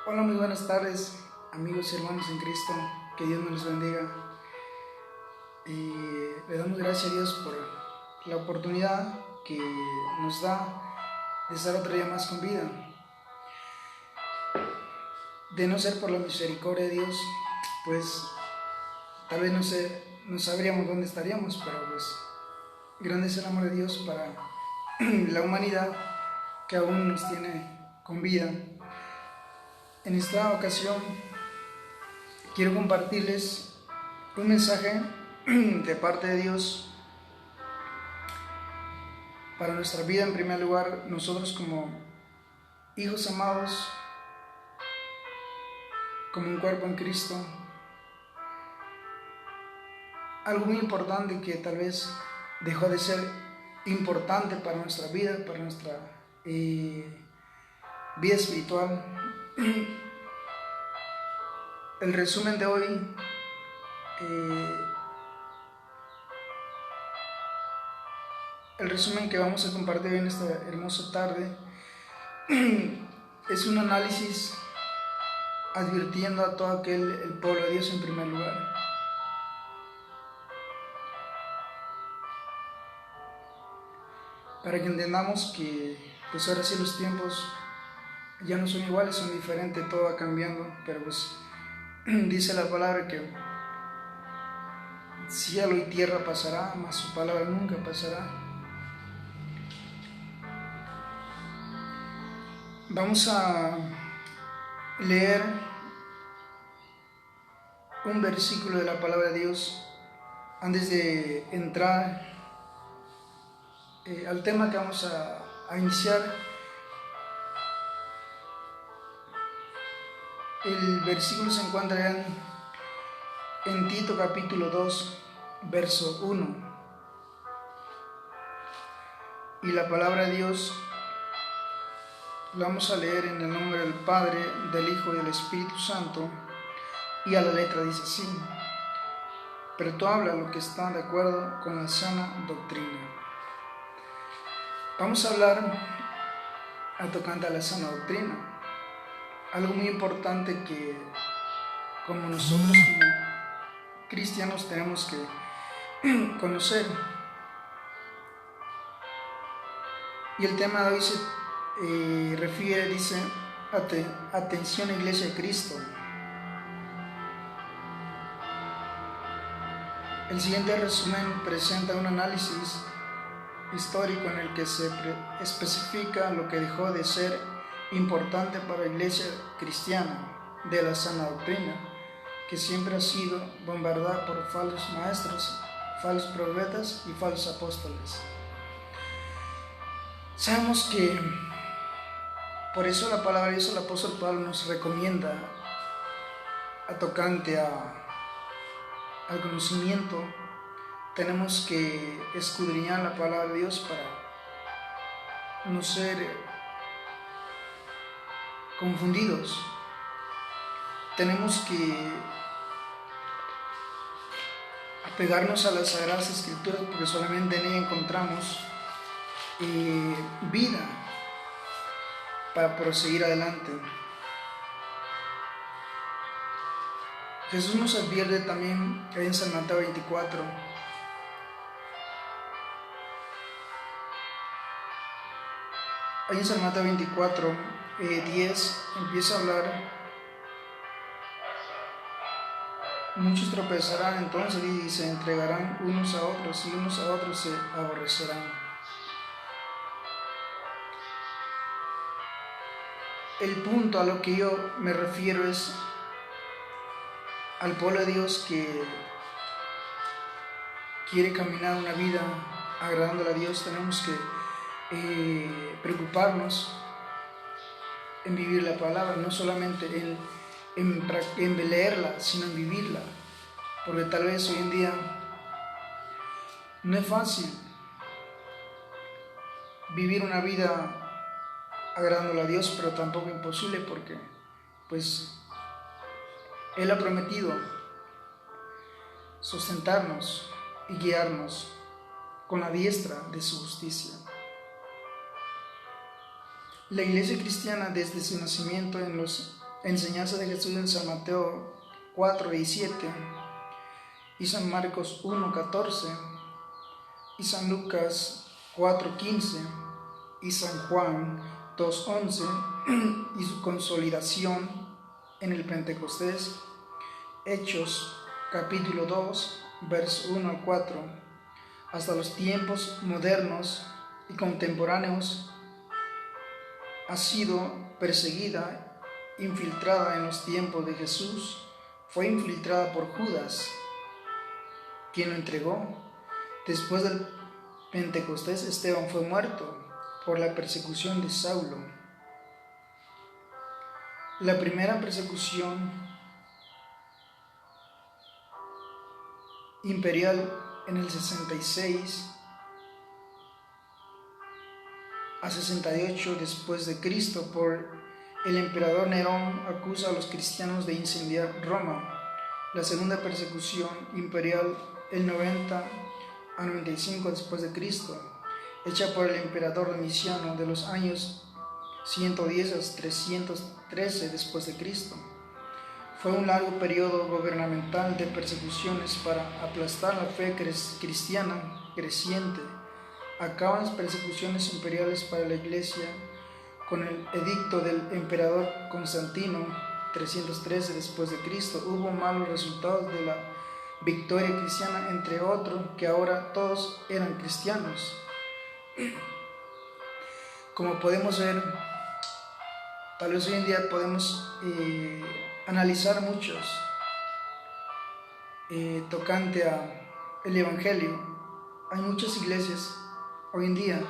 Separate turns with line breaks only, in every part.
Hola, muy buenas tardes, amigos y hermanos en Cristo. Que Dios me los bendiga. Y le damos gracias a Dios por la oportunidad que nos da de estar otro día más con vida. De no ser por la misericordia de Dios, pues tal vez no sabríamos dónde estaríamos, pero pues grande es el amor de Dios para la humanidad que aún nos tiene con vida. En esta ocasión quiero compartirles un mensaje de parte de Dios para nuestra vida. En primer lugar, nosotros como hijos amados, como un cuerpo en Cristo, algo muy importante que tal vez dejó de ser importante para nuestra vida, para nuestra vida espiritual. El resumen de hoy el resumen que vamos a compartir en esta hermosa tarde es un análisis advirtiendo a todo el pueblo de Dios en primer lugar. Para que entendamos que pues ahora sí los tiempos ya no son iguales, son diferentes, todo va cambiando, pero pues dice la palabra que cielo y tierra pasará, mas su palabra nunca pasará. Vamos a leer un versículo de la palabra de Dios antes de entrar al tema que vamos a iniciar. El versículo se encuentra en Tito capítulo 2, verso 1. Y la palabra de Dios la vamos a leer en el nombre del Padre, del Hijo y del Espíritu Santo. Y a la letra dice así: pero tú habla lo que está de acuerdo con la sana doctrina. Vamos a hablar tocante a la sana doctrina. Algo muy importante que como nosotros como cristianos tenemos que conocer. Y el tema de hoy se dice, atención Iglesia de Cristo. El siguiente resumen presenta un análisis histórico en el que se especifica lo que dejó de ser importante para la Iglesia cristiana de la sana doctrina, que siempre ha sido bombardeada por falsos maestros, falsos profetas y falsos apóstoles. Sabemos que por eso la palabra de Dios, el apóstol Pablo nos recomienda tocante al conocimiento. Tenemos que escudriñar la palabra de Dios para no ser confundidos. Tenemos que apegarnos a las Sagradas Escrituras, porque solamente en ella encontramos vida para proseguir adelante. Jesús nos advierte también en San Mateo 24. Ahí en San Mateo 24, 10 empieza a hablar: muchos tropezarán entonces y se entregarán unos a otros, y unos a otros se aborrecerán. El punto a lo que yo me refiero es al pueblo de Dios que quiere caminar una vida agradándole a Dios. Tenemos que preocuparnos en vivir la palabra, no solamente en leerla, sino en vivirla, porque tal vez hoy en día no es fácil vivir una vida agradándole a Dios, pero tampoco imposible, porque pues Él ha prometido sustentarnos y guiarnos con la diestra de su justicia. La Iglesia cristiana desde su nacimiento en los enseñanza de Jesús en San Mateo 4:17 y San Marcos 1:14 y San Lucas 4:15 y San Juan 2:11 y su consolidación en el Pentecostés, Hechos capítulo 2, verso 1 al 4, hasta los tiempos modernos y contemporáneos, ha sido perseguida, infiltrada en los tiempos de Jesús, fue infiltrada por Judas, quien lo entregó. Después del Pentecostés, Esteban fue muerto por la persecución de Saulo. La primera persecución imperial en el 66 a 68 después de Cristo por el emperador Nerón acusa a los cristianos de incendiar Roma. La segunda persecución imperial el 90 a 95 después de Cristo, hecha por el emperador Domiciano de los años 110 a 313 después de Cristo. Fue un largo periodo gubernamental de persecuciones para aplastar la fe cristiana creciente. Acaban las persecuciones imperiales para la Iglesia con el edicto del emperador Constantino 313 después de Cristo. Hubo malos resultados de la victoria cristiana, entre otros que ahora todos eran cristianos. Como podemos ver, tal vez hoy en día podemos analizar muchos tocante a el Evangelio. Hay muchas iglesias hoy en día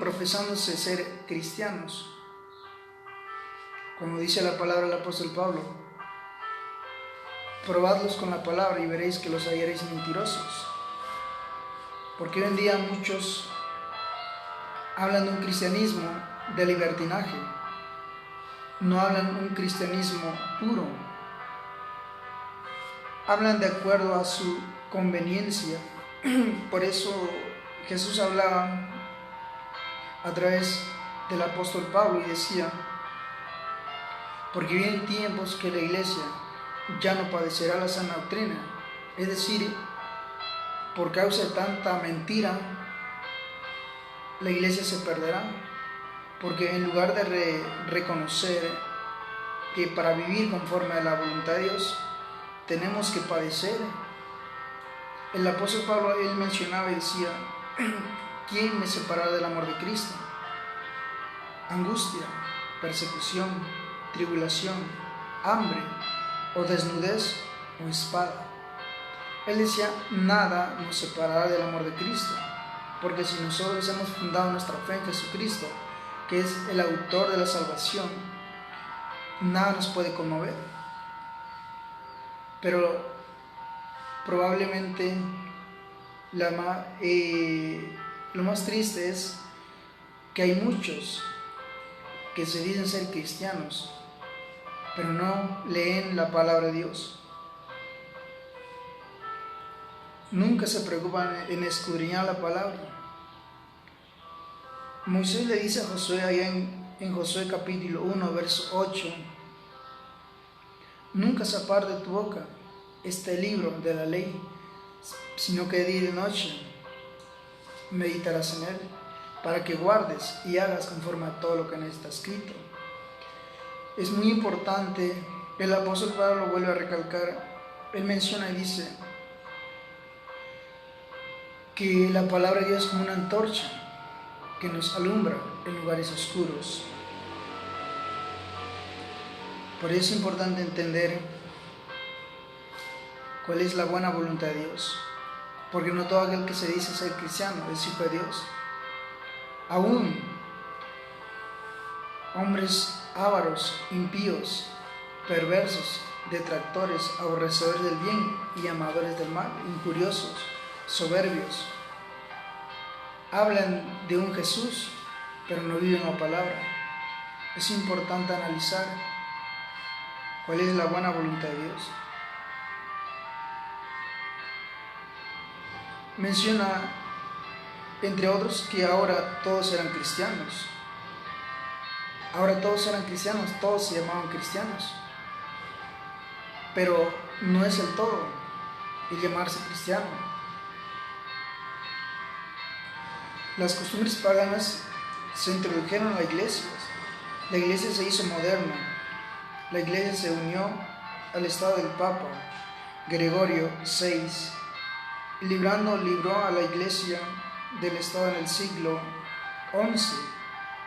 profesándose ser cristianos, como dice la palabra del apóstol Pablo: probadlos con la palabra y veréis que los hallaréis mentirosos. Porque hoy en día muchos hablan de un cristianismo de libertinaje, no hablan un cristianismo puro, hablan de acuerdo a su conveniencia. Por eso Jesús hablaba a través del apóstol Pablo y decía: porque vienen tiempos que la iglesia ya no padecerá la sana doctrina, es decir, por causa de tanta mentira, la iglesia se perderá, porque en lugar de reconocer que para vivir conforme a la voluntad de Dios tenemos que padecer. El apóstol Pablo, él mencionaba y decía: ¿quién me separará del amor de Cristo? Angustia, persecución, tribulación, hambre, o desnudez, o espada. Él decía: nada nos separará del amor de Cristo, porque si nosotros hemos fundado nuestra fe en Jesucristo, que es el autor de la salvación, nada nos puede conmover. Pero probablemente lo más triste es que hay muchos que se dicen ser cristianos, pero no leen la palabra de Dios. Nunca se preocupan en escudriñar la palabra. Moisés le dice a Josué allá en Josué capítulo 1, verso 8: nunca se aparte de tu boca este libro de la ley, sino que de día y de noche meditarás en él, para que guardes y hagas conforme a todo lo que en él está escrito. Es muy importante. El apóstol Pablo lo vuelve a recalcar. Él menciona y dice que la palabra de Dios es como una antorcha que nos alumbra en lugares oscuros. Por eso es importante entender cuál es la buena voluntad de Dios, porque no todo aquel que se dice ser cristiano es hijo de Dios. Aún hombres ávaros, impíos, perversos, detractores, aborrecedores del bien y amadores del mal, injuriosos, soberbios, hablan de un Jesús, pero no viven la palabra. Es importante analizar cuál es la buena voluntad de Dios. Menciona, entre otros, que ahora todos eran cristianos. Ahora todos eran cristianos, todos se llamaban cristianos, pero no es el todo el llamarse cristiano. Las costumbres paganas se introdujeron a la iglesia se hizo moderna, la iglesia se unió al estado del Papa Gregorio VI, libró a la iglesia del estado en el siglo XI.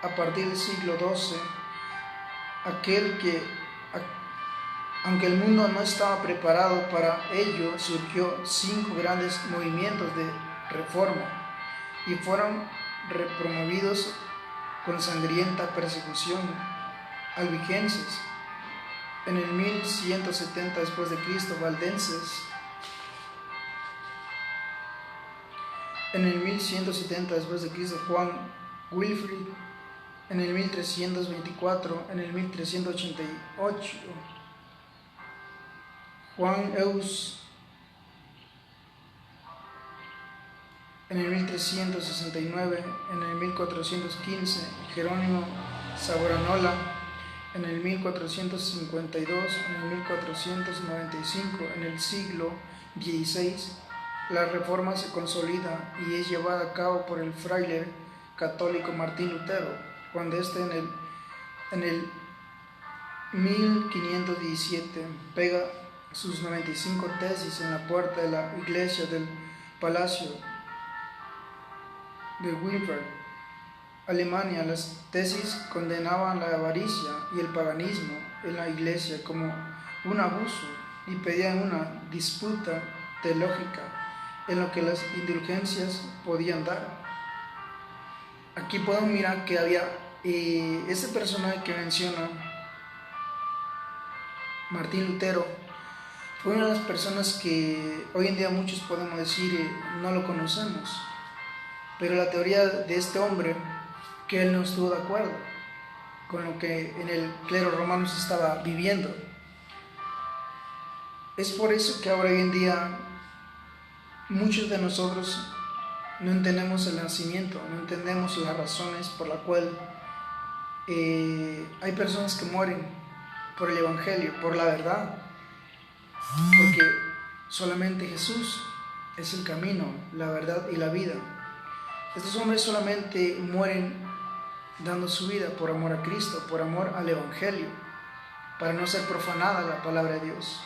A partir del siglo XII, aunque el mundo no estaba preparado para ello, surgió 5 grandes movimientos de reforma y fueron promovidos con sangrienta persecución albigenses. En el 1170 después de Cristo, valdenses. En el 1170 después de Cristo, Juan Wilfrid. En el 1324, en el 1388, Juan Eus. En el 1369, en el 1415, Jerónimo Savonarola. En el 1452, en el 1495, en el siglo XVI, la reforma se consolida y es llevada a cabo por el fraile católico Martín Lutero, cuando en el 1517 pega sus 95 tesis en la puerta de la iglesia del Palacio de Wittenberg, Alemania. Las tesis condenaban la avaricia y el paganismo en la iglesia como un abuso y pedían una disputa teológica en lo que las indulgencias podían dar. Aquí podemos mirar que había ese personaje que menciona Martín Lutero. Fue una de las personas que hoy en día muchos podemos decir no lo conocemos, pero la teoría de este hombre, que él no estuvo de acuerdo con lo que en el clero romano se estaba viviendo. Es por eso que ahora hoy en día muchos de nosotros no entendemos el nacimiento, no entendemos las razones por las cuales hay personas que mueren por el Evangelio, por la verdad, porque solamente Jesús es el camino, la verdad y la vida. Estos hombres solamente mueren dando su vida por amor a Cristo, por amor al Evangelio, para no ser profanada la palabra de Dios.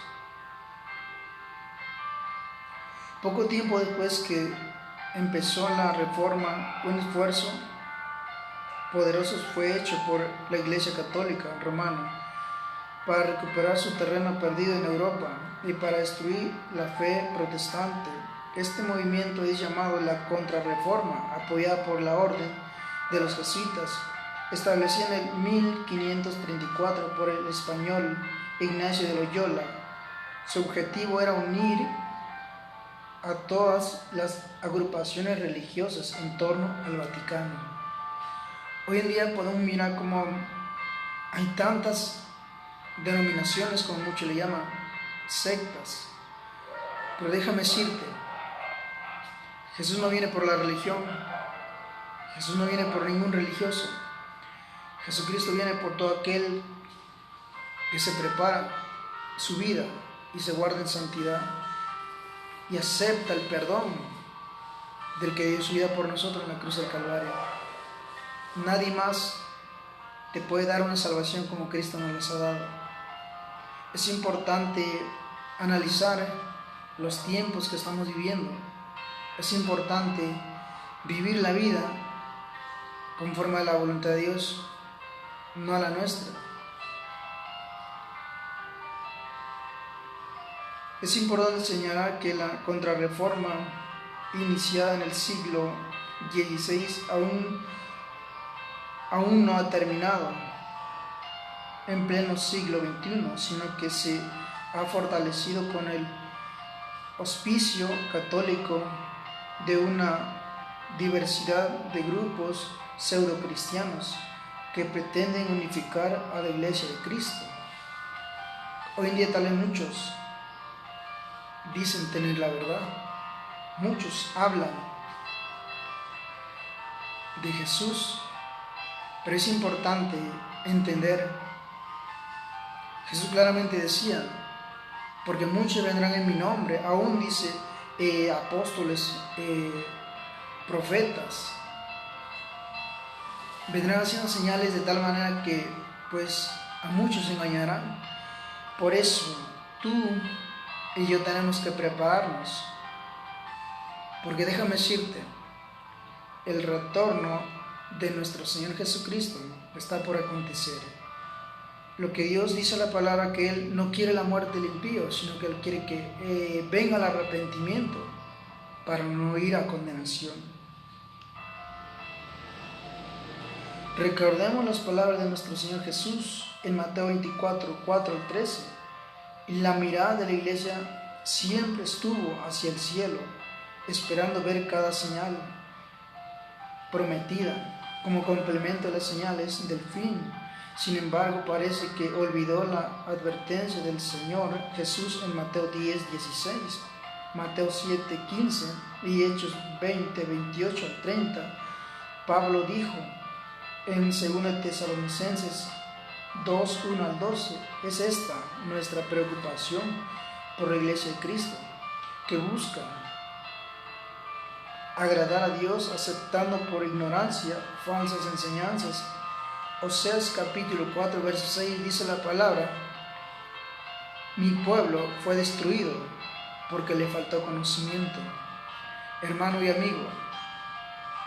Poco tiempo después que empezó la reforma, un esfuerzo poderoso fue hecho por la Iglesia Católica Romana para recuperar su terreno perdido en Europa y para destruir la fe protestante. Este movimiento es llamado la Contrarreforma, apoyada por la Orden de los Jesuitas, establecida en el 1534 por el español Ignacio de Loyola. Su objetivo era unir a todas las agrupaciones religiosas en torno al Vaticano. Hoy en día podemos mirar cómo hay tantas denominaciones, como muchos le llaman, sectas. Pero déjame decirte, Jesús no viene por la religión, Jesús no viene por ningún religioso. Jesucristo viene por todo aquel que se prepara su vida y se guarda en santidad y acepta el perdón del que dio su vida por nosotros en la cruz del Calvario. Nadie más te puede dar una salvación como Cristo nos las ha dado. Es importante analizar los tiempos que estamos viviendo. Es importante vivir la vida conforme a la voluntad de Dios, no a la nuestra. Es importante señalar que la Contrarreforma, iniciada en el siglo XVI, aún no ha terminado en pleno siglo XXI, sino que se ha fortalecido con el auspicio católico de una diversidad de grupos pseudocristianos que pretenden unificar a la Iglesia de Cristo. Hoy en día tal vez muchos dicen tener la verdad, muchos hablan de Jesús, Pero es importante entender, Jesús claramente decía, porque muchos vendrán en mi nombre, aún dice apóstoles, profetas, vendrán haciendo señales de tal manera que pues a muchos engañarán. Por eso tú y yo tenemos que prepararnos, porque déjame decirte, el retorno de nuestro Señor Jesucristo está por acontecer. Lo que Dios dice en la palabra, que Él no quiere la muerte del impío, sino que Él quiere que venga el arrepentimiento para no ir a condenación. Recordemos las palabras de nuestro Señor Jesús en Mateo 24, 4 al 13. La mirada de la iglesia siempre estuvo hacia el cielo, esperando ver cada señal prometida como complemento a las señales del fin. Sin embargo, parece que olvidó la advertencia del Señor Jesús en Mateo 10, 16, Mateo 7, 15 y Hechos 20, 28 al 30. Pablo dijo en 2 Tesalonicenses 2, 1 al 12, es esta nuestra preocupación por la iglesia de Cristo, que busca agradar a Dios aceptando por ignorancia falsas enseñanzas. Oseas capítulo 4, verso 6 dice la palabra: mi pueblo fue destruido porque le faltó conocimiento. Hermano y amigo,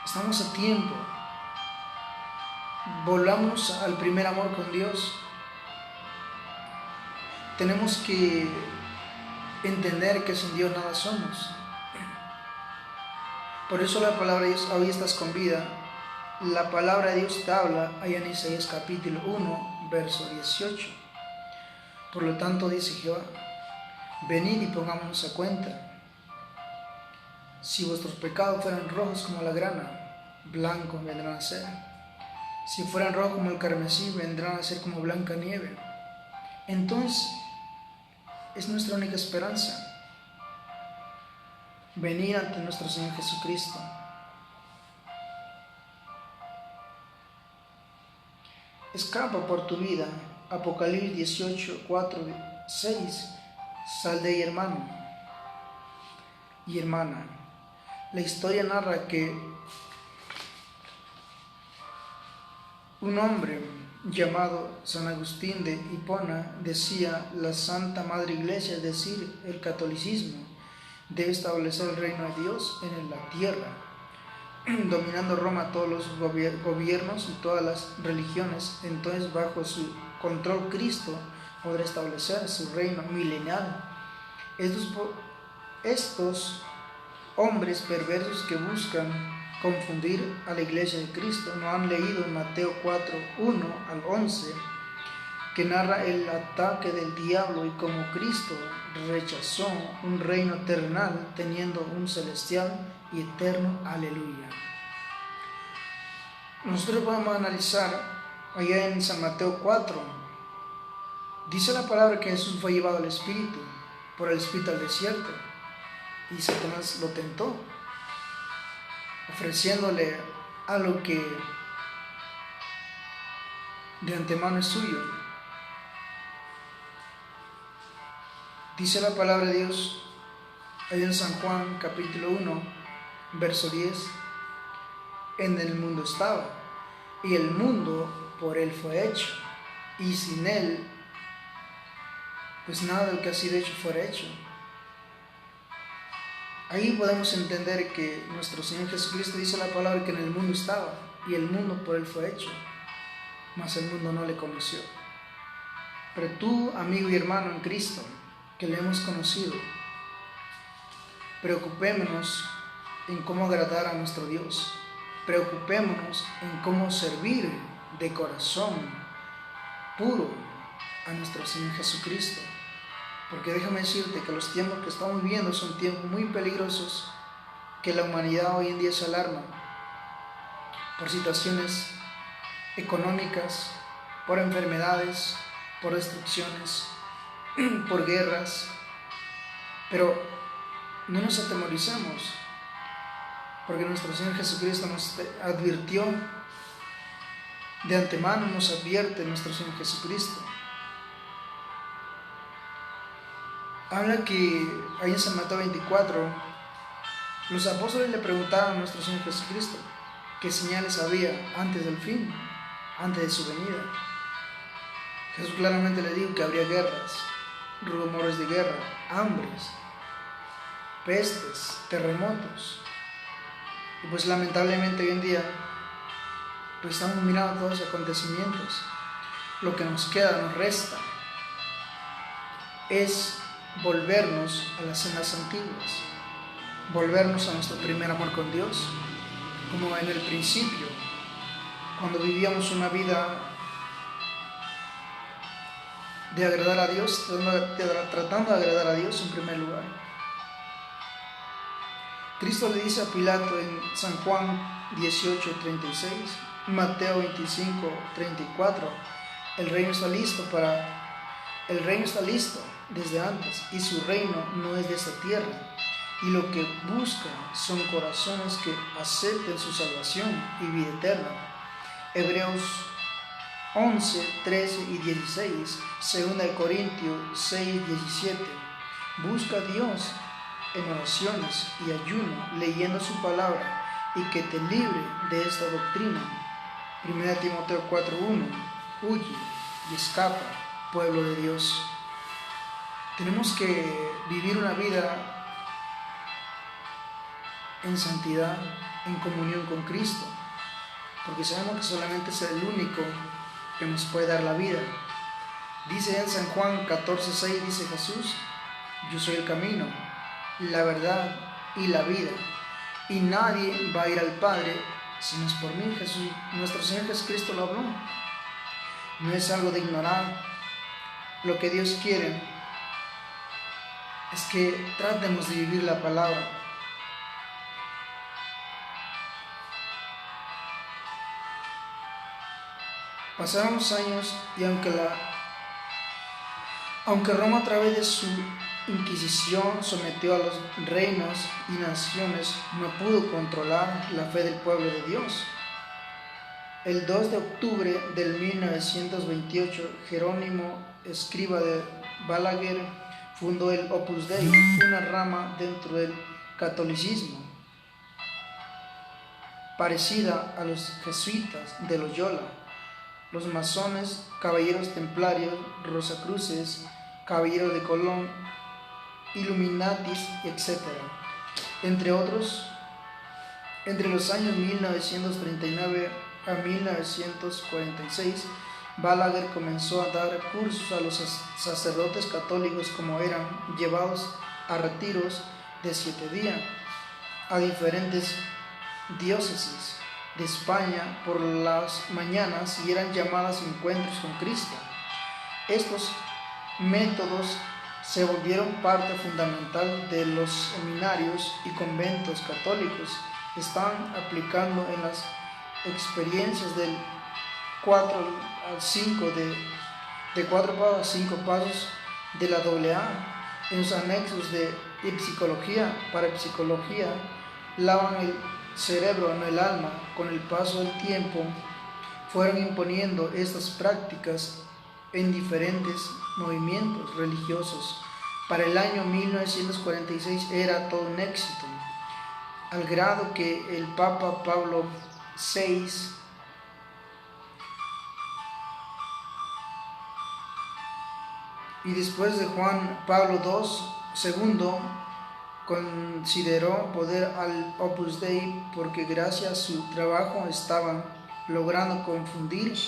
estamos a tiempo. Volvamos al primer amor con Dios. Tenemos que entender que sin Dios nada somos. Por eso la palabra de Dios, hoy estás con vida. La palabra de Dios te habla allá en Isaías capítulo 1, verso 18. Por lo tanto dice Jehová: venid y pongámonos a cuenta. Si vuestros pecados fueran rojos como la grana, blancos vendrán a ser. Si fueran rojos como el carmesí, vendrán a ser como blanca nieve. Entonces, es nuestra única esperanza venir ante nuestro Señor Jesucristo. Escapa por tu vida. Apocalipsis 18, 4, 6. Sal de ahí, hermano y hermana. La historia narra que un hombre llamado San Agustín de Hipona decía: la Santa Madre Iglesia, es decir, el catolicismo, debe establecer el reino de Dios en la tierra, dominando Roma todos los gobiernos y todas las religiones. Entonces, bajo su control, Cristo podrá establecer su reino milenial. Estos hombres perversos que buscan confundir a la iglesia de Cristo no han leído en Mateo 4, 1 al 11, que narra el ataque del diablo y cómo Cristo rechazó un reino terrenal teniendo un celestial y eterno. Aleluya. Nosotros podemos analizar allá en San Mateo 4. Dice la palabra que Jesús fue llevado al Espíritu, por el Espíritu al desierto, y Satanás lo tentó, ofreciéndole algo que de antemano es suyo. Dice la palabra de Dios ahí en San Juan capítulo 1, verso 10: en el mundo estaba, y el mundo por él fue hecho, y sin él pues nada de lo que ha sido hecho fuera hecho. Ahí podemos entender que nuestro Señor Jesucristo dice la palabra que en el mundo estaba, y el mundo por él fue hecho, mas el mundo no le conoció. Pero tú, amigo y hermano en Cristo, que le hemos conocido, preocupémonos en cómo agradar a nuestro Dios. Preocupémonos en cómo servir de corazón puro a nuestro Señor Jesucristo. Porque déjame decirte que los tiempos que estamos viviendo son tiempos muy peligrosos, que la humanidad hoy en día se alarma por situaciones económicas, por enfermedades, por destrucciones, por guerras. Pero no nos atemoricemos, porque nuestro Señor Jesucristo nos advirtió de antemano nos advierte nuestro Señor Jesucristo. Habla que ahí en San Mateo 24, los apóstoles le preguntaron a nuestro Señor Jesucristo qué señales había antes del fin, antes de su venida. Jesús claramente le dijo que habría guerras, rumores de guerra, hambres, pestes, terremotos. Y pues lamentablemente hoy en día pues estamos mirando todos esos acontecimientos. Lo que nos queda, nos resta, es volvernos a las sendas antiguas, volvernos a nuestro primer amor con Dios, como en el principio, cuando vivíamos una vida de agradar a Dios, tratando de agradar a Dios en primer lugar. Cristo le dice a Pilato en San Juan 18:36, Mateo 25:34, el reino está listo desde antes, y su reino no es de esta tierra, y lo que busca son corazones que acepten su salvación y vida eterna. Hebreos 11, 13 y 16, 2 Corintios 6, 17. Busca a Dios en oraciones y ayuno, leyendo su palabra, y que te libre de esta doctrina. 1 Timoteo 4:1. Huye y escapa, pueblo de Dios. Tenemos que vivir una vida en santidad, en comunión con Cristo, porque sabemos que solamente es el único que nos puede dar la vida. Dice en San Juan 14:6, dice Jesús, yo soy el camino, la verdad y la vida, y nadie va a ir al Padre si no es por mí. Jesús, nuestro Señor Jesucristo lo habló. No es algo de ignorar. Lo que Dios quiere es que tratemos de vivir la palabra. Pasaron los años y aunque Roma a través de su Inquisición sometió a los reinos y naciones, no pudo controlar la fe del pueblo de Dios. El 2 de octubre del 1928, Jerónimo, escriba de Balaguer, fundó el Opus Dei, una rama dentro del catolicismo, parecida a los jesuitas de Loyola, los masones, caballeros templarios, rosacruces, caballeros de Colón, Illuminatis, etc. Entre otros, entre los años 1939 a 1946, Balaguer comenzó a dar cursos a los sacerdotes católicos, como eran llevados a retiros de 7 días a diferentes diócesis de España por las mañanas y eran llamadas encuentros con Cristo. Estos métodos se volvieron parte fundamental de los seminarios y conventos católicos. Están aplicando en las experiencias del 4 al 5 de 4 a 5 pasos de la AA, en los anexos de psicología, parapsicología, lavan el cerebro, no el alma. Con el paso del tiempo fueron imponiendo estas prácticas en diferentes movimientos religiosos. Para el año 1946 era todo un éxito, al grado que el Papa Pablo VI y después de Juan Pablo II consideró poder al Opus Dei, porque gracias a su trabajo estaban logrando confundir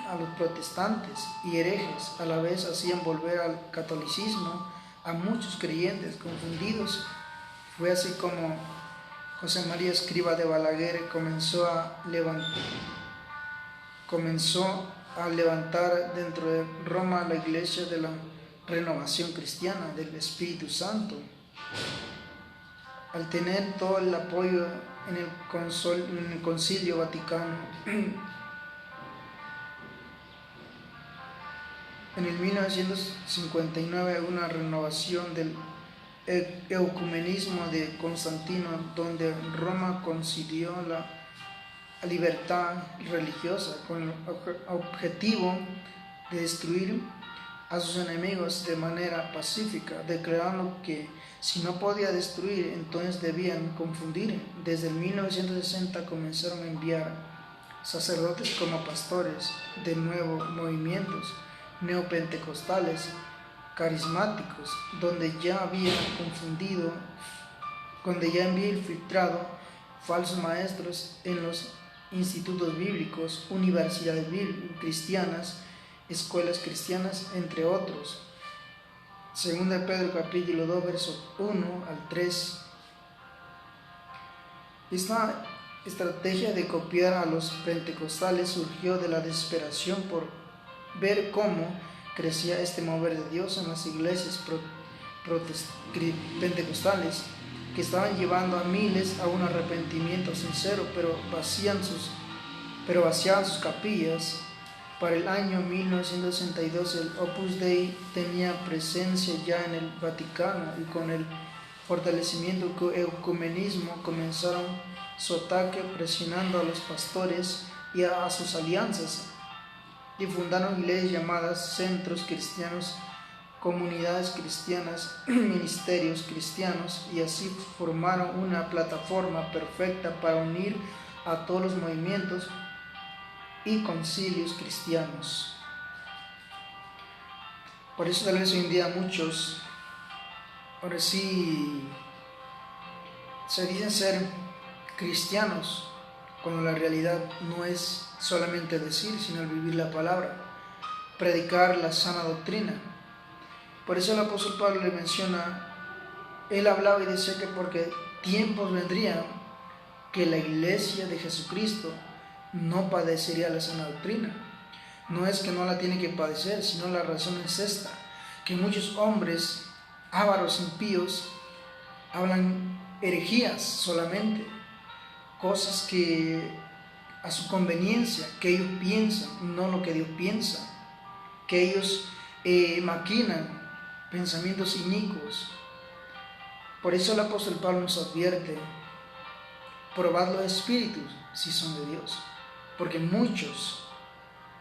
a los protestantes y herejes. A la vez hacían volver al catolicismo a muchos creyentes confundidos. Fue así como José María Escrivá de Balaguer comenzó a levantar dentro de Roma la iglesia de la renovación cristiana del Espíritu Santo. Al tener todo el apoyo en el Concilio Vaticano, en el 1959 una renovación del ecumenismo de Constantino, donde Roma concedió libertad religiosa con el objetivo de destruir a sus enemigos de manera pacífica, declarando que si no podía destruir, entonces debían confundir. Desde el 1960 comenzaron a enviar sacerdotes como pastores de nuevos movimientos neopentecostales carismáticos, donde ya había infiltrado falsos maestros en los institutos bíblicos, universidades cristianas, escuelas cristianas, entre otros. Segunda de Pedro capítulo 2, versos 1 al 3. Esta estrategia de copiar a los pentecostales surgió de la desesperación por ver cómo crecía este mover de Dios en las iglesias pentecostales, que estaban llevando a miles a un arrepentimiento sincero, pero vaciaban sus capillas. Para el año 1962 el Opus Dei tenía presencia ya en el Vaticano, y con el fortalecimiento del ecumenismo comenzaron su ataque presionando a los pastores y a sus alianzas, y fundaron iglesias llamadas centros cristianos, comunidades cristianas, ministerios cristianos, y así formaron una plataforma perfecta para unir a todos los movimientos y concilios cristianos. Por eso tal vez hoy en día muchos, ahora sí, se dicen ser cristianos, cuando la realidad no es solamente decir, sino el vivir la palabra, predicar la sana doctrina. Por eso el apóstol Pablo le menciona, él hablaba y decía que porque tiempos vendrían que la iglesia de Jesucristo no padecería la sana doctrina. No es que no la tiene que padecer, sino la razón es esta, que muchos hombres ávaros, impíos, hablan herejías solamente, cosas que a su conveniencia, que ellos piensan, no lo que Dios piensa, que ellos maquinan pensamientos inicuos. Por eso el apóstol Pablo nos advierte, probad los espíritus si son de Dios, porque muchos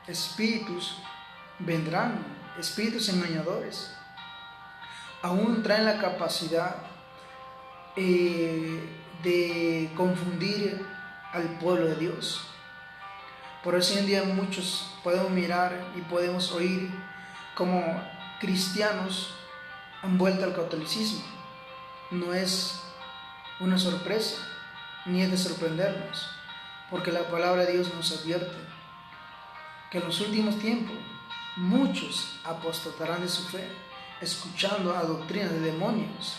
espíritus vendrán, espíritus engañadores, aún traen la capacidad de confundir al pueblo de Dios. Por eso hoy en día muchos podemos mirar y podemos oír como cristianos han vuelto al catolicismo. No es una sorpresa, ni es de sorprendernos, porque la palabra de Dios nos advierte que en los últimos tiempos muchos apostatarán de su fe, escuchando a doctrinas de demonios,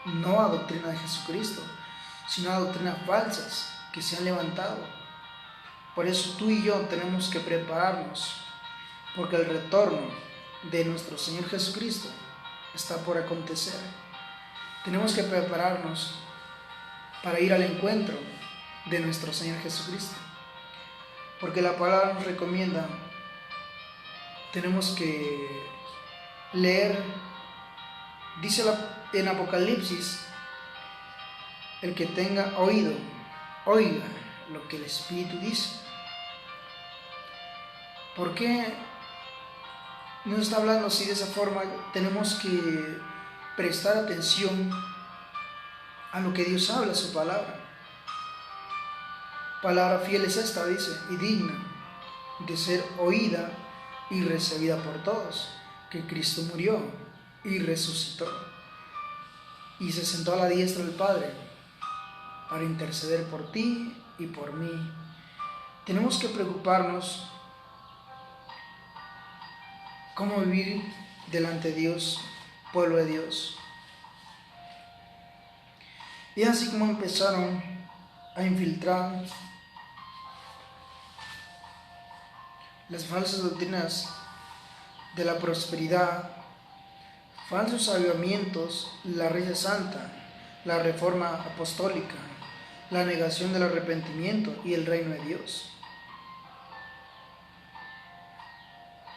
no a doctrina de Jesucristo, sino a doctrinas falsas que se han levantado. Por eso tú y yo tenemos que prepararnos, porque el retorno de nuestro Señor Jesucristo está por acontecer. Tenemos que prepararnos para ir al encuentro de nuestro Señor Jesucristo, porque la palabra nos recomienda, tenemos que leer, dice en Apocalipsis, el que tenga oído, oiga lo que el Espíritu dice. ¿Por qué nos está hablando así de esa forma? Tenemos que prestar atención a lo que Dios habla, su palabra. Palabra fiel es esta, dice, y digna de ser oída y recibida por todos, que Cristo murió y resucitó y se sentó a la diestra del Padre para interceder por ti y por mí. Tenemos que preocuparnos cómo vivir delante de Dios, pueblo de Dios. Y así como empezaron a infiltrar las falsas doctrinas de la prosperidad, falsos avivamientos, la Iglesia Santa, la reforma apostólica, la negación del arrepentimiento y el reino de Dios.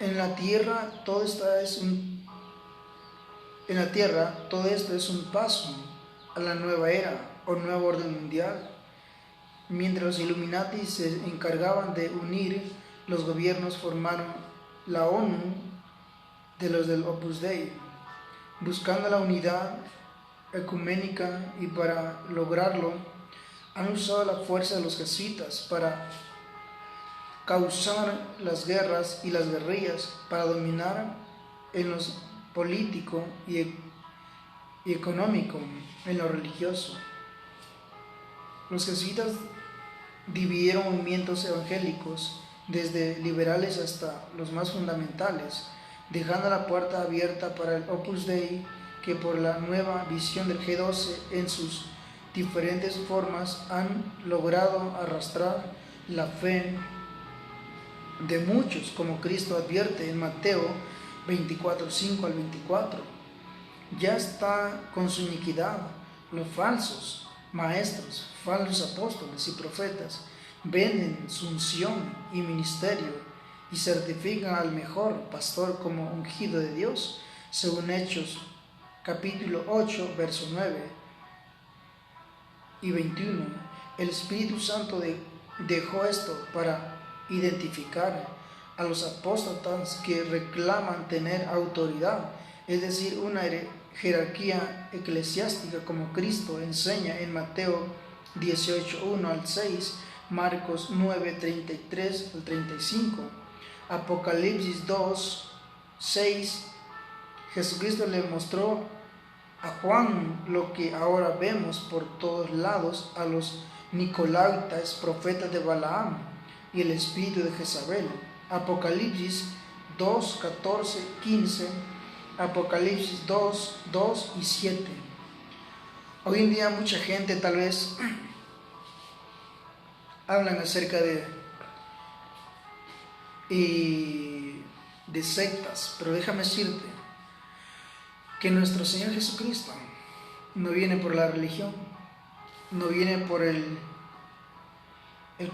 En la tierra todo esto es un paso a la nueva era o nuevo orden mundial, Mientras los Illuminati se encargaban de unir los gobiernos, formaron la ONU de los del Opus Dei, buscando la unidad ecuménica, y para lograrlo han usado la fuerza de los jesuitas para causar las guerras y las guerrillas, para dominar en lo político y económico, en lo religioso. Los jesuitas dividieron movimientos evangélicos, desde liberales hasta los más fundamentales, dejando la puerta abierta para el Opus Dei, que por la nueva visión del G12 en sus diferentes formas han logrado arrastrar la fe de muchos, como Cristo advierte en Mateo 24, 5 al 24. Ya está con su iniquidad los falsos maestros, falsos apóstoles y profetas, venden su unción y ministerio y certifican al mejor pastor como ungido de Dios, según Hechos capítulo 8, verso 9 y 21. El Espíritu Santo dejó esto para identificar a los apóstatas que reclaman tener autoridad, es decir, una jerarquía eclesiástica, como Cristo enseña en Mateo 18, 1 al 6, Marcos 9, 33 al 35, Apocalipsis 2, 6. Jesucristo le mostró a Juan lo que ahora vemos por todos lados a los nicolaitas, profetas de Balaam, y el espíritu de Jezabel. Apocalipsis 2, 14, 15, Apocalipsis 2, 2 y 7. Hoy en día mucha gente tal vez hablan acerca de sectas, pero déjame decirte que nuestro Señor Jesucristo no viene por la religión, no viene por el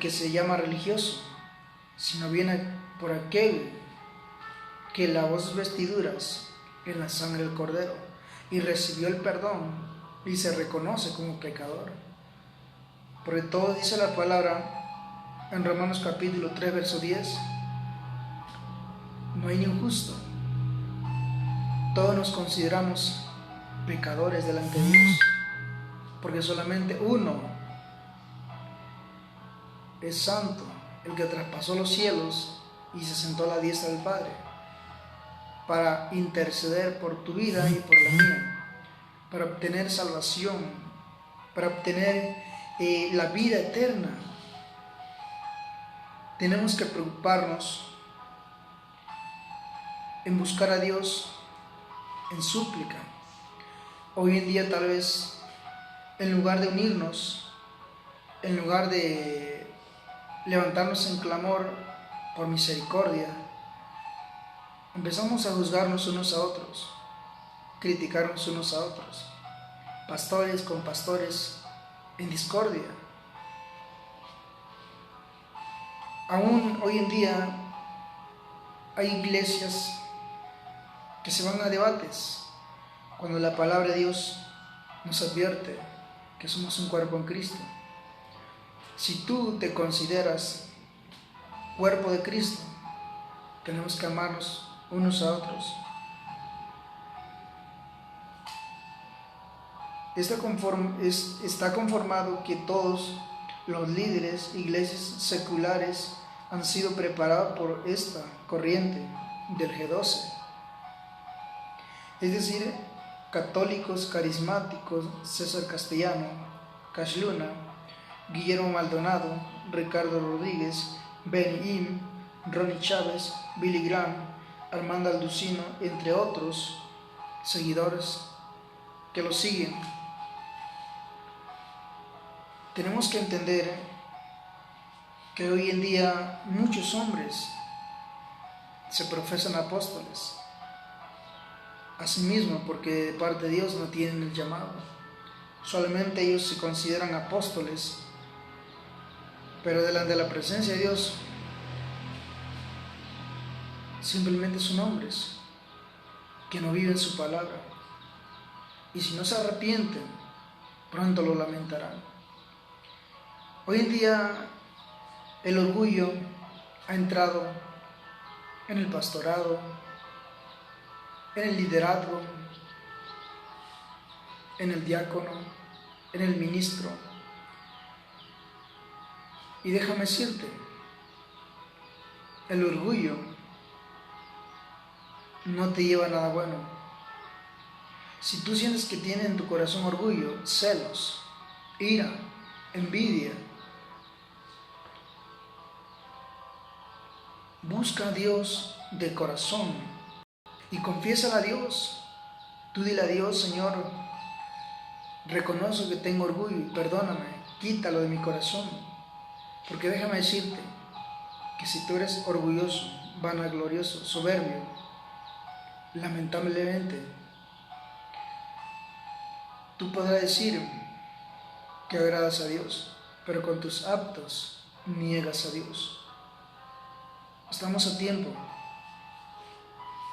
que se llama religioso, sino viene por aquel que lavó sus vestiduras en la sangre del Cordero y recibió el perdón y se reconoce como pecador. Porque todo dice la palabra en Romanos capítulo 3, verso 10, no hay ni un justo. Todos nos consideramos pecadores delante de Dios, porque solamente uno es santo, el que traspasó los cielos y se sentó a la diestra del Padre, para interceder por tu vida y por la mía, para obtener salvación, para obtener la vida eterna. Tenemos que preocuparnos en buscar a Dios en súplica. Hoy en día tal vez, en lugar de unirnos, en lugar de levantarnos en clamor por misericordia, empezamos a juzgarnos unos a otros, criticarnos unos a otros, pastores con pastores en discordia. Aún hoy en día hay iglesias que se van a debates, cuando la palabra de Dios nos advierte que somos un cuerpo en Cristo. Si tú te consideras cuerpo de Cristo, tenemos que amarnos unos a otros. Está conformado que todos los líderes, iglesias seculares, han sido preparados por esta corriente del G12. Es decir, católicos carismáticos, César Castellano, Cash Luna, Guillermo Maldonado, Ricardo Rodríguez, Benny Hinn, Ronnie Chávez, Billy Graham, Armando Alducino, entre otros seguidores que lo siguen. Tenemos que entender que hoy en día muchos hombres se profesan apóstoles, asimismo porque de parte de Dios no tienen el llamado. Solamente ellos se consideran apóstoles, pero delante de la presencia de Dios simplemente son hombres que no viven su palabra, y si no se arrepienten, pronto lo lamentarán. Hoy en día el orgullo ha entrado en el pastorado, en el liderazgo, en el diácono, en el ministro. Y déjame decirte, el orgullo no te lleva a nada bueno. Si tú sientes que tiene en tu corazón orgullo, celos, ira, envidia, busca a Dios de corazón y confiésala a Dios. Tú dile a Dios: Señor, reconozco que tengo orgullo y perdóname, quítalo de mi corazón. Porque déjame decirte que si tú eres orgulloso, vanaglorioso, soberbio, lamentablemente, tú podrás decir que agradas a Dios, pero con tus actos niegas a Dios. Estamos a tiempo,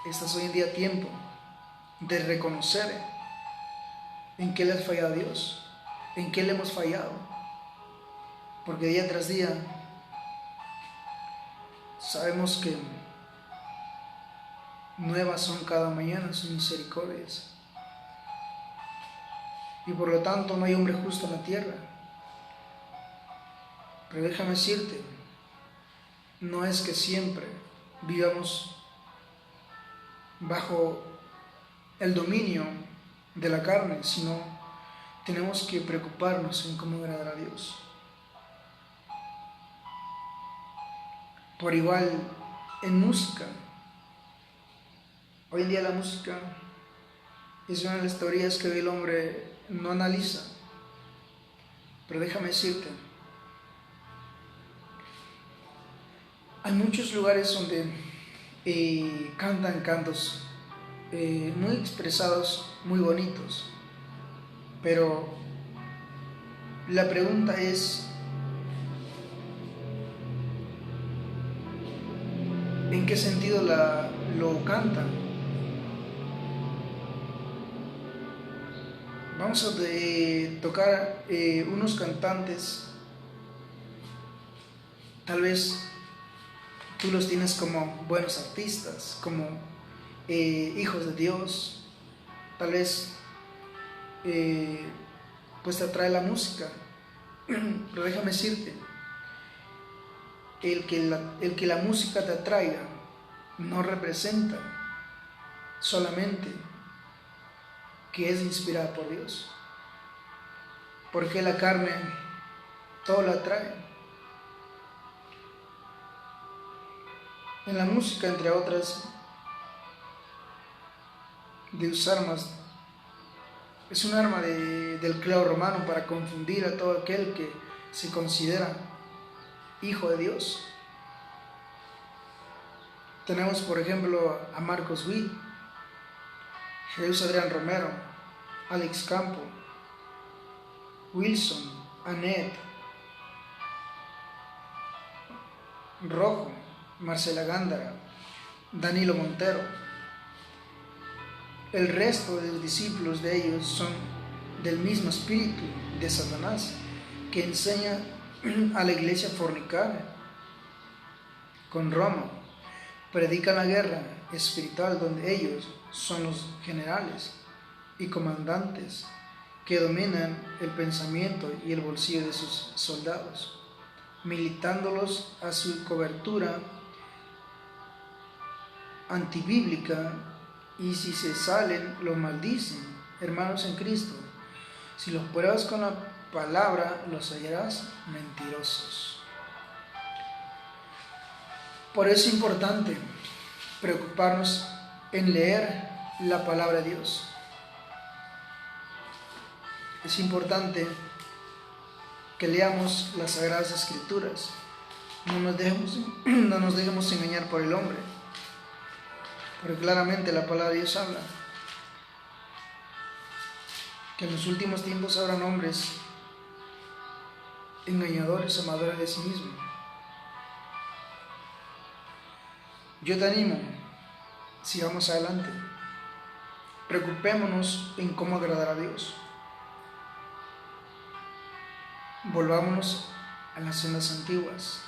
estás hoy en día a tiempo de reconocer en qué le has fallado a Dios, en qué le hemos fallado, porque día tras día sabemos que nuevas son cada mañana sus misericordias, y por lo tanto no hay hombre justo en la tierra. Pero déjame decirte, no es que siempre vivamos bajo el dominio de la carne, sino tenemos que preocuparnos en cómo agradar a Dios. Por igual, en música, hoy en día la música es una de las teorías que hoy el hombre no analiza. Pero déjame decirte, hay muchos lugares donde cantan cantos muy expresados, muy bonitos, pero la pregunta es: ¿en qué sentido lo cantan? Vamos a tocar unos cantantes, tal vez tú los tienes como buenos artistas, como hijos de Dios, tal vez pues te atrae la música, pero déjame decirte, el que la música te atraiga no representa solamente que es inspirada por Dios, porque la carne todo la atrae. En la música, entre otras, de usar más, es un arma del clero romano para confundir a todo aquel que se considera hijo de Dios. Tenemos, por ejemplo, a Marcos Witt, Jesús Adrián Romero, Alex Campo, Wilson, Annette, Rojo, Marcela Gándara, Danilo Montero. El resto de los discípulos de ellos son del mismo espíritu de Satanás, que enseña a la iglesia a fornicar con Roma. Predican la guerra espiritual, donde ellos son los generales y comandantes que dominan el pensamiento y el bolsillo de sus soldados, militándolos a su cobertura antibíblica, y si se salen los maldicen. Hermanos en Cristo, si los pruebas con la palabra, los hallarás mentirosos. Por eso es importante preocuparnos en leer la palabra de Dios. Es importante que leamos las Sagradas Escrituras. No nos dejemos engañar por el hombre, porque claramente la palabra de Dios habla que en los últimos tiempos habrán hombres engañadores, amadores de sí mismos. Yo te animo, sigamos adelante, preocupémonos en cómo agradar a Dios, volvámonos a las sendas antiguas.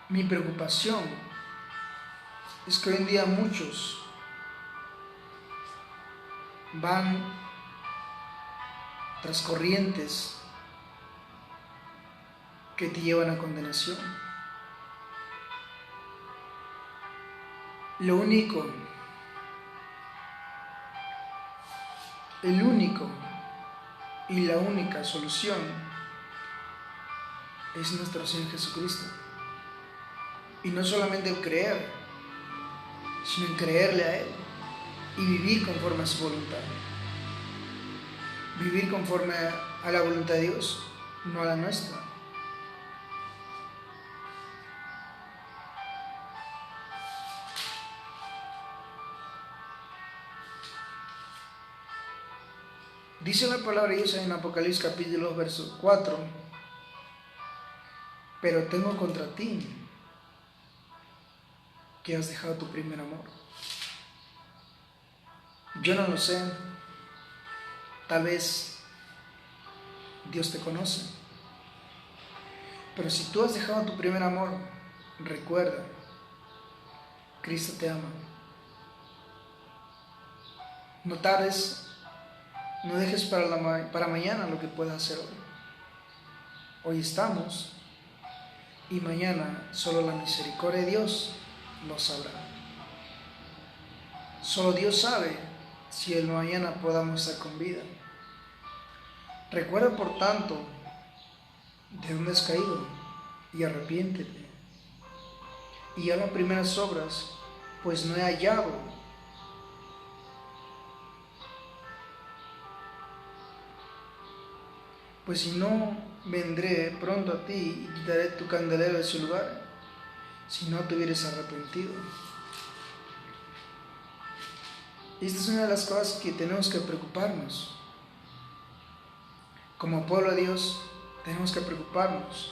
Mi preocupación es que hoy en día muchos van tras corrientes que te llevan a condenación. El único y la única solución es nuestro Señor Jesucristo. Y no solamente el creer, sino en creerle a Él y vivir conforme a su voluntad. Vivir conforme a la voluntad de Dios, no a la nuestra. Dice la palabra de Dios en Apocalipsis capítulo 2, verso 4: pero tengo contra ti que has dejado tu primer amor. Yo no lo sé, tal vez Dios te conoce, pero si tú has dejado tu primer amor, recuerda, Cristo te ama. No tardes, no dejes para mañana lo que puedas hacer hoy. Hoy estamos y mañana solo la misericordia de Dios lo sabrá. Solo Dios sabe si el mañana podamos estar con vida. Recuerda, por tanto, de dónde has caído y arrepiéntete. Y haz las primeras obras, pues no he hallado pues si no, vendré pronto a ti y quitaré tu candelero de su lugar, si no te hubieres arrepentido. Esta es una de las cosas que tenemos que preocuparnos. Como pueblo de Dios, tenemos que preocuparnos.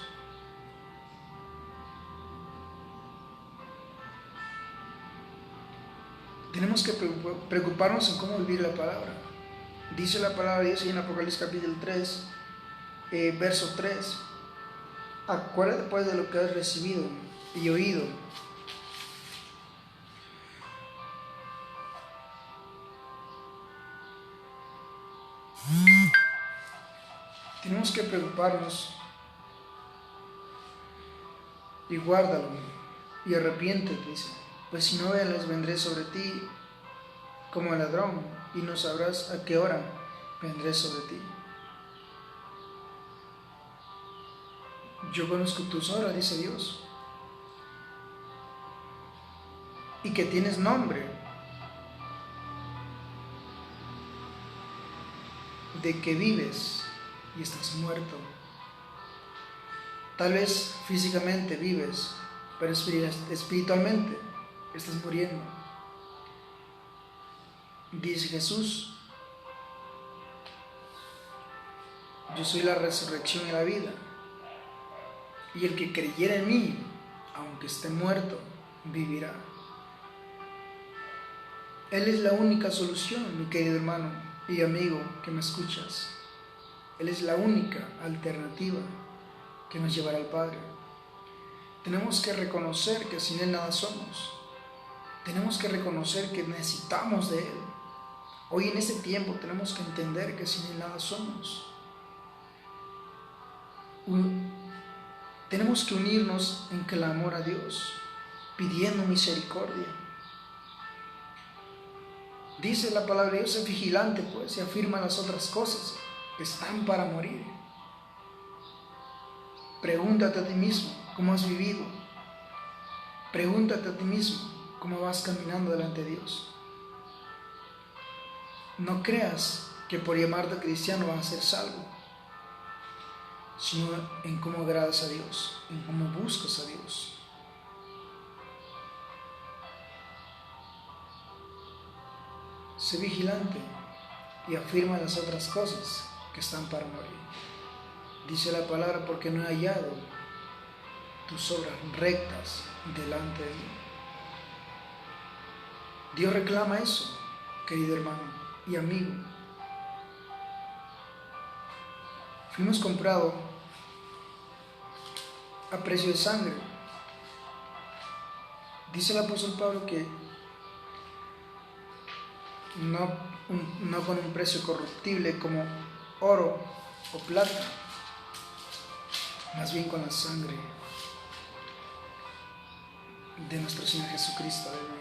Tenemos que preocuparnos en cómo vivir la palabra. Dice la palabra de Dios en Apocalipsis capítulo 3, verso 3: acuérdate pues de lo que has recibido y oído. Tenemos que preocuparnos y guárdalo y arrepiéntete, dice, pues si no, les vendré sobre ti como ladrón y no sabrás a qué hora vendré sobre ti. Yo conozco tus obras, dice Dios, y que tienes nombre de que vives y estás muerto. Tal vez físicamente vives, pero espiritualmente estás muriendo. Dice Jesús: yo soy la resurrección y la vida, y el que creyera en mí, aunque esté muerto, vivirá. Él es la única solución, mi querido hermano y amigo que me escuchas. Él es la única alternativa que nos llevará al Padre. Tenemos que reconocer que sin Él nada somos. Tenemos que reconocer que necesitamos de Él. Hoy en este tiempo tenemos que entender que sin Él nada somos. Tenemos que unirnos en clamor a Dios, pidiendo misericordia. Dice la palabra de Dios: sé vigilante, pues, y afirma las otras cosas que están para morir. Pregúntate a ti mismo cómo has vivido. Pregúntate a ti mismo cómo vas caminando delante de Dios. No creas que por llamarte cristiano vas a ser salvo, sino en cómo agradas a Dios, en cómo buscas a Dios. Sé vigilante y afirma las otras cosas que están para morir. Dice la palabra: porque no he hallado tus obras rectas delante de mí. Dios reclama eso, querido hermano y amigo. Fuimos comprados a precio de sangre. Dice el apóstol Pablo que no con un precio corruptible como oro o plata, más bien con la sangre de nuestro Señor Jesucristo. Aleluya.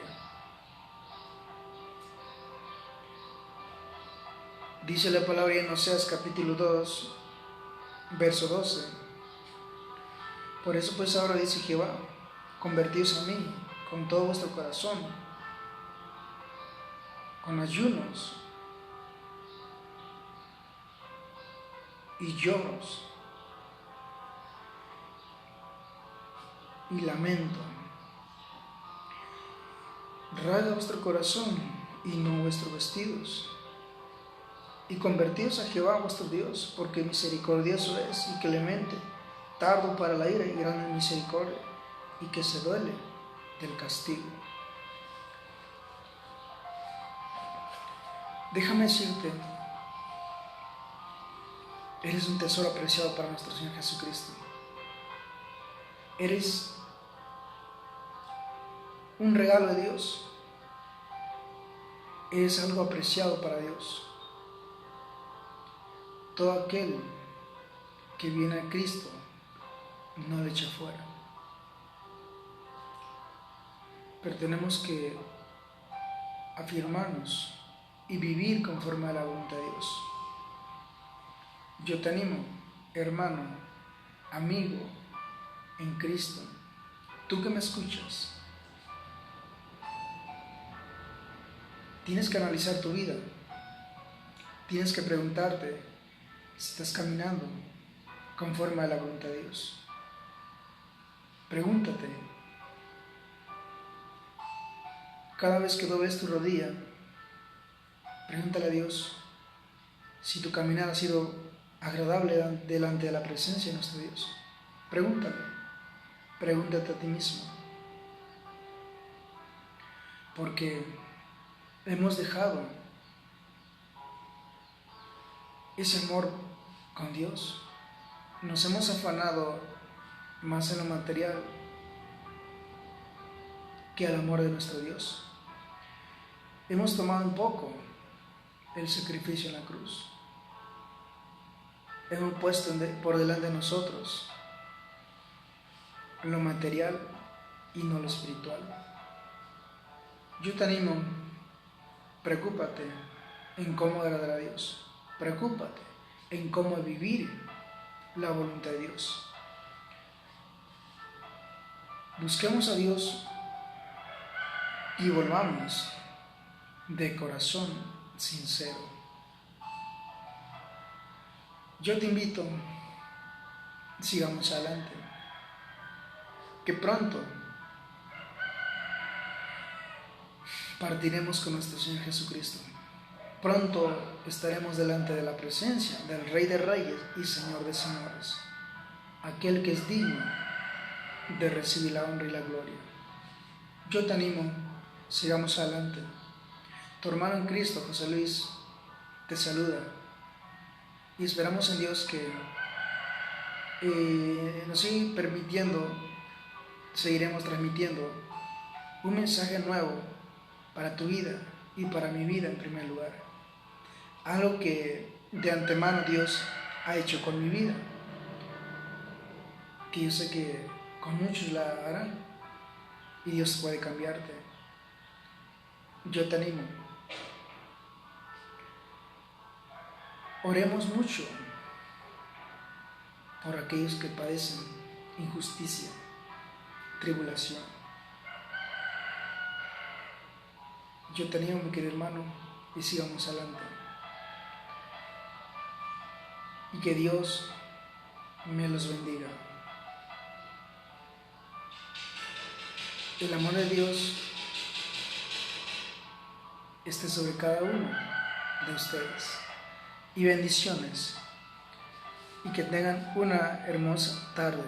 Dice la palabra en Oseas capítulo 2, verso 12. Por eso pues ahora dice Jehová, convertíos a mí con todo vuestro corazón, con ayunos y lloros y lamento. Rasga vuestro corazón y no vuestros vestidos, y convertíos a Jehová vuestro Dios, porque misericordioso es y clemente, tardo para la ira y grande en misericordia, y que se duele del castigo. Déjame decirte, eres un tesoro apreciado para nuestro Señor Jesucristo. Eres un regalo de Dios. Eres algo apreciado para Dios. Todo aquel que viene a Cristo no le echa fuera. Pero tenemos que afirmarnos y vivir conforme a la voluntad de Dios. Yo te animo, hermano, amigo en Cristo, tú que me escuchas, tienes que analizar tu vida, tienes que preguntarte si estás caminando conforme a la voluntad de Dios. Pregúntate, cada vez que dobles tu rodilla, pregúntale a Dios si tu caminar ha sido agradable delante de la presencia de nuestro Dios. Pregúntate a ti mismo, porque hemos dejado ese amor con Dios, nos hemos afanado más en lo material que al amor de nuestro Dios. Hemos tomado un poco el sacrificio en la cruz. Hemos puesto por delante de nosotros lo material y no lo espiritual. Yo te animo, preocúpate en cómo agradar a Dios. Preocúpate en cómo vivir la voluntad de Dios. Busquemos a Dios y volvamos de corazón sincero. Yo te invito, sigamos adelante, que pronto partiremos con nuestro Señor Jesucristo. Pronto estaremos delante de la presencia del Rey de Reyes y Señor de Señores, aquel que es digno de recibir la honra y la gloria. Yo te animo, sigamos adelante. Tu hermano en Cristo, José Luis, te saluda y esperamos en Dios que nos siga permitiendo, seguiremos transmitiendo un mensaje nuevo para tu vida y para mi vida en primer lugar. Algo que de antemano Dios ha hecho con mi vida, que yo sé que con muchos la harán y Dios puede cambiarte. Yo te animo. Oremos mucho por aquellos que padecen injusticia, tribulación. Yo te animo, mi querido hermano, y sigamos adelante. Y que Dios me los bendiga. El amor de Dios esté sobre cada uno de ustedes. Y bendiciones. Y que tengan una hermosa tarde.